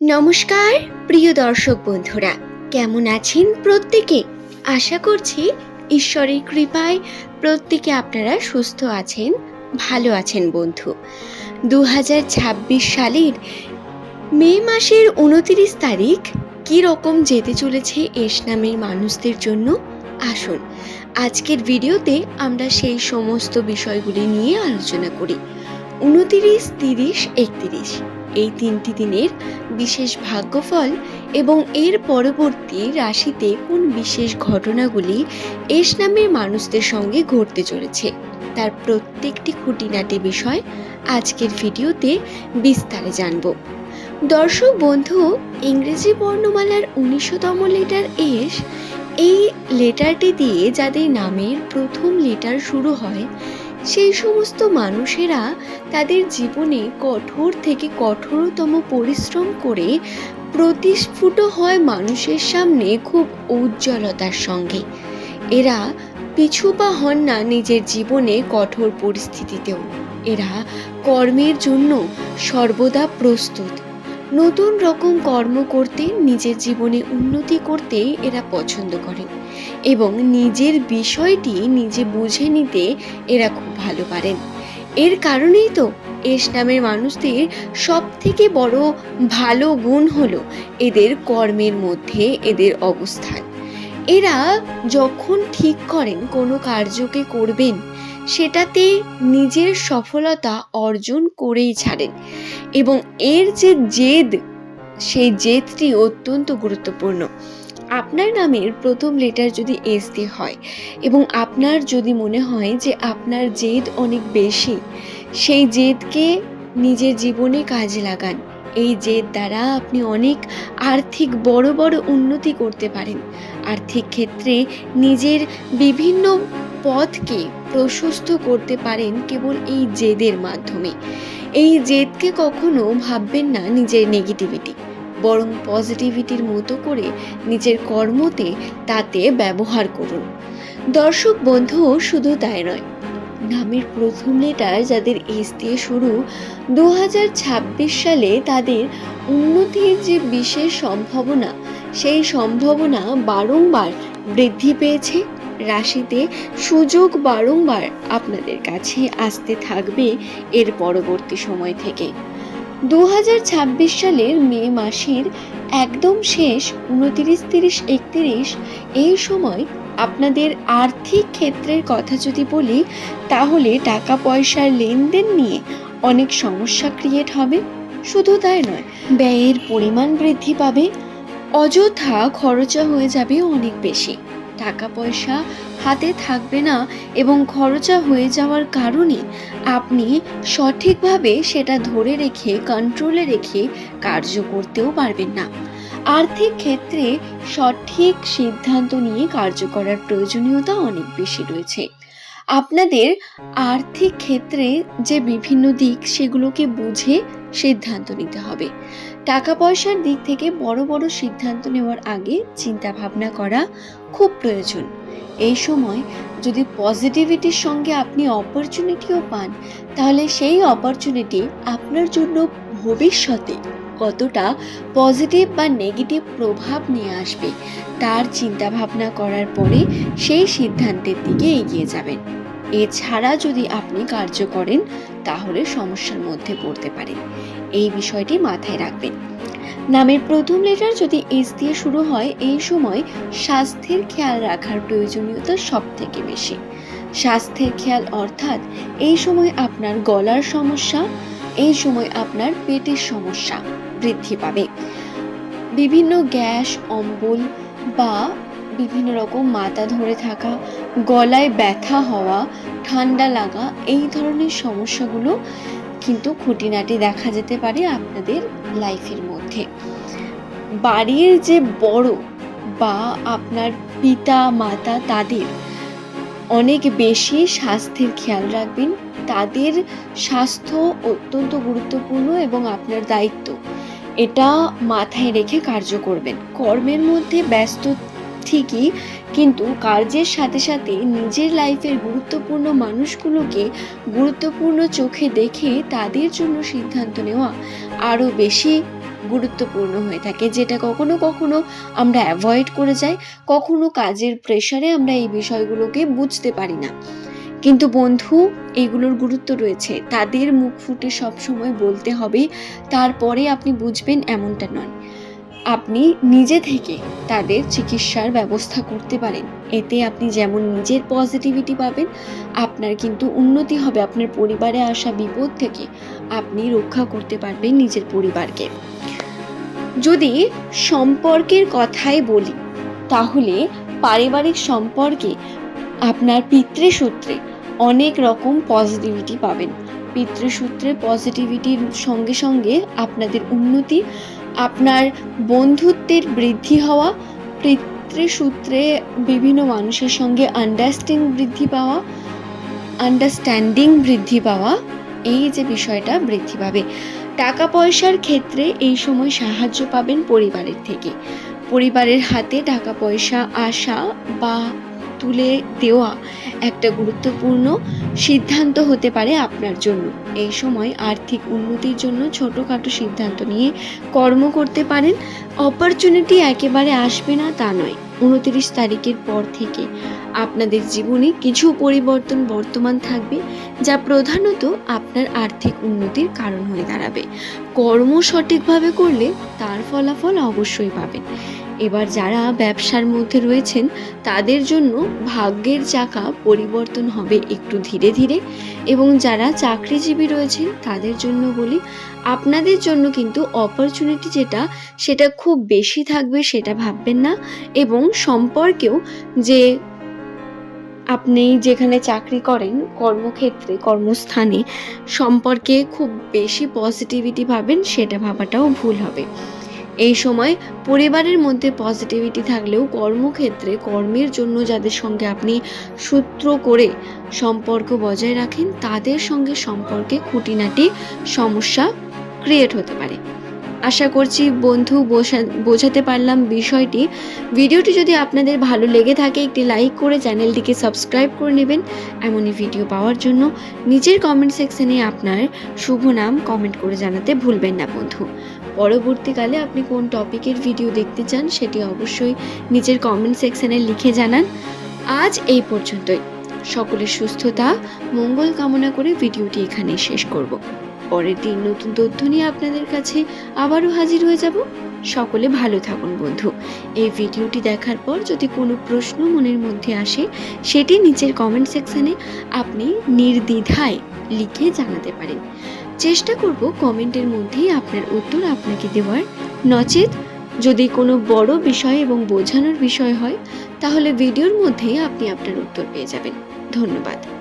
নমস্কার প্রিয় দর্শক বন্ধুরা, কেমন আছেন প্রত্যেকে? আশা করছি ঈশ্বরের কৃপায় প্রত্যেকে আপনারা সুস্থ আছেন, ভালো আছেন। বন্ধু, 2026 সালের মে মাসের 29 তারিখ কি রকম যেতে চলেছে এস নামের মানুষদের জন্য, আসুন আজকের ভিডিওতে আমরা সেই সমস্ত বিষয়গুলি নিয়ে আলোচনা করি। 29, 30, 31 এই 3টি দিনের বিশেষ ভাগ্যফল এবং এর পরবর্তী রাশিতে কোন বিশেষ ঘটনাগুলি এস নামের মানুষদের সঙ্গে ঘটতে চলেছে তার প্রত্যেকটি খুঁটিনাটি বিষয় আজকের ভিডিওতে বিস্তারে জানব। দর্শক বন্ধু, ইংরেজি বর্ণমালার 19তম লেটার এস, এই লেটারটি দিয়ে যাদের নামের প্রথম লেটার শুরু হয় সেই সমস্ত মানুষেরা তাদের জীবনে কঠোর থেকে কঠোরতম পরিশ্রম করে প্রতিস্ফুট হয় মানুষের সামনে খুব উজ্জ্বলতার সঙ্গে। এরা পিছুপা হন না নিজের জীবনে কঠোর পরিস্থিতিতেও। এরা কর্মের জন্য সর্বদা প্রস্তুত। নতুন রকম কর্ম করতে, নিজের জীবনে উন্নতি করতে এরা পছন্দ করেন এবং নিজের বিষয়টি নিজে বুঝে নিতে এরা খুব ভালো পারেন। এর কারণেই তো এস নামের মানুষদের সব থেকে বড় ভালো গুণ হলো এদের কর্মের মধ্যে এদের অবস্থান। এরা যখন ঠিক করেন কোনো কার্যকে করবেন, সেটাতে নিজের সফলতা অর্জন করেই ছাড়েন এবং এর যে জেদ, সেই জেদটি অত্যন্ত গুরুত্বপূর্ণ। আপনার নামের প্রথম লেটার যদি এস দিয়ে হয় এবং আপনার যদি মনে হয় যে আপনার জেদ অনেক বেশি, সেই জেদকে নিজের জীবনে কাজে লাগান। এই জেদ দ্বারা আপনি অনেক আর্থিক বড় বড় উন্নতি করতে পারেন। আর্থিক ক্ষেত্রে নিজের বিভিন্ন পথকে প্রশস্ত করতে পারেন কেবল এই জেদের মাধ্যমে। এই জেদকে কখনো ভাববেন না নিজের নেগেটিভিটি, বরং পজিটিভিটির মতো করে নিজের কর্মতে তাতে ব্যবহার করুন। দর্শক বন্ধু, শুধু তাই নয়, নামের প্রথম লেটার যাদের এস দিয়ে শুরু, 2026 সালে তাদের উন্নতির যে বিশেষ সম্ভাবনা, সেই সম্ভাবনা বারংবার বৃদ্ধি পেয়েছে। রাশিতে সুযোগ বারংবার আপনাদের কাছে আসতে থাকবে এর পরবর্তী সময় থেকে। 2026 সালের মে মাসের একদম শেষ 29, 30, 31 এই সময় আপনাদের আর্থিক ক্ষেত্রের কথা যদি বলি, তাহলে টাকা পয়সার লেনদেন নিয়ে অনেক সমস্যা ক্রিয়েট হবে। শুধু তাই নয়, ব্যয়ের পরিমাণ বৃদ্ধি পাবে, অযথা খরচা হয়ে যাবে অনেক বেশি। টাকা পয়সা হাতে থাকবে না এবং খরচা হয়ে যাওয়ার কারণে আপনি সঠিকভাবে সেটা ধরে রেখে, কন্ট্রোলে রেখে কার্য করতেও পারবেন না। আর্থিক ক্ষেত্রে সঠিক সিদ্ধান্ত নিয়ে কার্য করার প্রয়োজনীয়তা অনেক বেশি রয়েছে। আপনাদের আর্থিক ক্ষেত্রে যে বিভিন্ন দিক, সেগুলোকে বুঝে সিদ্ধান্ত নিতে হবে। টাকা পয়সার দিক থেকে বড় বড় সিদ্ধান্ত নেওয়ার আগে চিন্তা ভাবনা করা খুব প্রয়োজন। এই সময় যদি পজিটিভিটির সঙ্গে আপনি অপরচুনিটিও পান, তাহলে সেই অপরচুনিটি আপনার জন্য ভবিষ্যতে কতটা পজিটিভ বা নেগেটিভ প্রভাব নিয়ে আসবে তার চিন্তা ভাবনা করার পরে সেই সিদ্ধান্তের দিকে এগিয়ে যাবেন। এছাড়া যদি আপনি কার্য করেন তাহলে সমস্যার মধ্যে পড়তে পারেন। এই বিষয়টি মাথায় রাখবেন। নামের প্রথম লেটার যদি এস দিয়ে শুরু হয়, এই সময় স্বাস্থ্যের খেয়াল রাখার প্রয়োজনীয়তা সব থেকে বেশি। স্বাস্থ্যের খেয়াল অর্থাৎ এই সময় আপনার গলার সমস্যা, এই সময় আপনার পেটের সমস্যা বৃদ্ধি পাবে। বিভিন্ন গ্যাস, অম্বল বা বিভিন্ন রকম মাথা ধরে থাকা, গলায় ব্যথা হওয়া, ঠান্ডা লাগা, এই ধরনের সমস্যাগুলো কিন্তু খুঁটিনাটি দেখা যেতে পারে আপনাদের লাইফের মধ্যে। বাড়ির যে বড় বা আপনার পিতা মাতা, তাদের অনেক বেশি স্বাস্থ্যের খেয়াল রাখবেন। তাদের স্বাস্থ্য অত্যন্ত গুরুত্বপূর্ণ এবং আপনার দায়িত্ব। এটা মাথায় রেখে কার্য করবেন। কর্মের মধ্যে ব্যস্ত ঠিকই, কিন্তু কার্যের সাথে সাথে নিজের লাইফের গুরুত্বপূর্ণ মানুষগুলোকে গুরুত্বপূর্ণ চোখে দেখে তাদের জন্য সিদ্ধান্ত নেওয়া আরও বেশি গুরুত্বপূর্ণ হয়ে থাকে, যেটা কখনো কখনো আমরা অ্যাভয়েড করে যাই, কখনো কাজের প্রেশারে আমরা এই বিষয়গুলোকে বুঝতে পারি না। কিন্তু বন্ধু, এগুলোর গুরুত্ব রয়েছে, তাদের মুখ ফুটে সবসময় বলতে হবে, তারপরে আপনি বুঝবেন এমনটা নয়। আপনি নিজে থেকে তাদের চিকিৎসার ব্যবস্থা করতে পারেন। এতে আপনি যেমন নিজের পজিটিভিটি পাবেন, আপনার কিন্তু উন্নতি হবে। আপনার পরিবারে আসা বিপদ থেকে আপনি রক্ষা করতে পারবেন নিজের পরিবারকে। যদি সম্পর্কের কথাই বলি, তাহলে পারিবারিক সম্পর্কে আপনার পিতৃসূত্রে অনেক রকম পজিটিভিটি পাবেন। পিতৃসূত্রে পজিটিভিটির সঙ্গে সঙ্গে আপনাদের উন্নতি, আপনার বন্ধুত্বের বৃদ্ধি হওয়া, পিতৃসূত্রে বিভিন্ন মানুষের সঙ্গে আন্ডারস্ট্যান্ডিং বৃদ্ধি পাওয়া, এই যে বিষয়টা বৃদ্ধি পাবে। টাকা পয়সার ক্ষেত্রে এই সময় সাহায্য পাবেন পরিবারের থেকে। পরিবারের হাতে টাকা পয়সা আসা বা তুলে দেওয়া একটা গুরুত্বপূর্ণ সিদ্ধান্ত হতে পারে আপনার জন্য। এই সময় আর্থিক উন্নতির জন্য ছোটোখাটো সিদ্ধান্ত নিয়ে কর্ম করতে পারেন। অপরচুনিটি একেবারে আসবে না তা নয়। 29 তারিখের পর থেকে আপনাদের জীবনে কিছু পরিবর্তন বর্তমান থাকবে, যা প্রধানত আপনার আর্থিক উন্নতির কারণ হয়ে দাঁড়াবে। কর্ম সঠিকভাবে করলে তার ফলাফল অবশ্যই পাবেন। এবার যারা ব্যবসার মধ্যে রয়েছেন, তাদের জন্য ভাগ্যের চাকা পরিবর্তন হবে একটু ধীরে ধীরে, এবং যারা চাকরিজীবী রয়েছেন তাদের জন্য বলি, আপনাদের জন্য কিন্তু অপরচুনিটি সেটা খুব বেশি থাকবে সেটা ভাববেন না। এবং সম্পর্কেও, যে আপনি যেখানে চাকরি করেন, কর্মক্ষেত্রে, কর্মস্থানে সম্পর্কে খুব বেশি পজিটিভিটি ভাবেন, সেটা ভাবাটাও ভুল হবে। এই সময় পরিবারের মধ্যে পজিটিভিটি থাকলেও কর্মক্ষেত্রে, কর্মের জন্য যাদের সঙ্গে আপনি সূত্র করে সম্পর্ক বজায় রাখেন, তাদের সঙ্গে সম্পর্কে খুঁটিনাটি সমস্যা ক্রিয়েট হতে পারে। আশা করছি বন্ধু বোঝাতে পারলাম বিষয়টি। ভিডিওটি যদি আপনাদের ভালো লেগে থাকে, একটি লাইক করে চ্যানেলটিকে সাবস্ক্রাইব করে নেবেন। এমনই ভিডিও পাওয়ার জন্য নিচের কমেন্ট সেকশনে আপনার শুভ নাম কমেন্ট করে জানাতে ভুলবেন না বন্ধু। পরবর্তীকালে আপনি কোন টপিকের ভিডিও দেখতে চান সেটি অবশ্যই নিচের কমেন্ট সেকশনে লিখে জানান। আজ এই পর্যন্তই। সকলের সুস্থতা, মঙ্গল কামনা করে ভিডিওটি এখানেই শেষ করব। পরের দিন নতুন তথ্য নিয়ে আপনাদের কাছে আবারও হাজির হয়ে যাব। সকলে ভালো থাকুন বন্ধু। এই ভিডিওটি দেখার পর যদি কোনো প্রশ্ন মনের মধ্যে আসে, সেটি নিচের কমেন্ট সেকশনে আপনি নির্দ্বিধায় লিখে জানাতে পারেন। চেষ্টা করব কমেন্টের মধ্যেই আপনার উত্তর আপনাকে দেওয়ার। নচেত যদি কোনো বড় বিষয় এবং বোঝানোর বিষয় হয়, তাহলে ভিডিওর মধ্যেই আপনি আপনার উত্তর পেয়ে যাবেন। ধন্যবাদ।